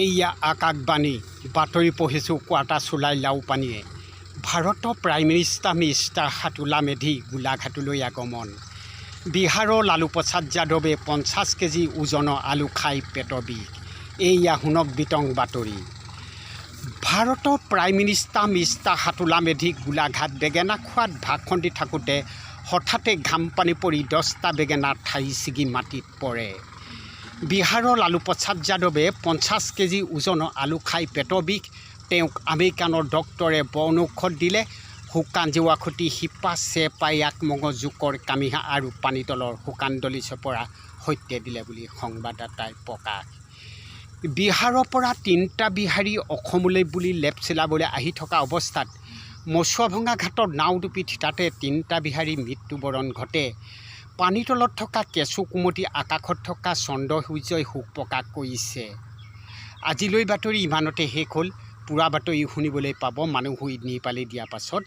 এইয়া আকাশবাণী বাতৰি পঢ়িছোঁ কোৱাটা চোলাই লাও পানীয়ে। ভাৰতৰ প্ৰাইম মিনিষ্টাৰ মিষ্টাৰ হাতুলা মেধি গোলাঘাটলৈ আগমন। বিহাৰৰ লালু প্ৰসাদ যাদৱে 50 কেজি ওজনৰ আলু খাই পেটৰ বিষ। এইয়া শুনক বিতং বাতৰি। ভাৰতৰ প্ৰাইম মিনিষ্টাৰ মিষ্টাৰ হাতুলা মেধি গোলাঘাট বেঙেনা খোৱাত ভাষণ দি থাকোঁতে হঠাতে ঘাম পানী পৰি 10টা বেঙেনা ঠাই ছিগি মাটিত পৰে। বিহাৰৰ লালু প্ৰসাদ যাদৱে 50 কেজি ওজনৰ আলু খাই পেটৰ বিষ। তেওঁক আমেৰিকানৰ ডক্তৰে বনৌষধ দিলে। শুকান জেৱা খুটি শিপা চেপাই আগমগজ জোকৰ কামিহা আৰু পানীতলৰ শুকান দলিচৰ পৰা সৈতে দিলে বুলি সংবাদদাতাই প্ৰকাশ। বিহাৰৰ পৰা 3টা বিহাৰী অসমলৈ বুলি লেপ চিলাবলৈ আহি থকা অৱস্থাত মচুৱাভঙা ঘাটত নাও ডুবি থিতাতে 3টা বিহাৰী মৃত্যুবৰণ ঘটে। পানীতলত থকা কেঁচু কুমতি আকাশত থকা চন্দ্ৰ সূৰ্যই শোক প্ৰকাশ কৰিছে। আজিলৈ বাতৰি ইমানতে শেষ হ'ল। পুৰা বাতৰি শুনিবলৈ পাব মানুহ হৈ নিপালি দিয়াৰ পাছত।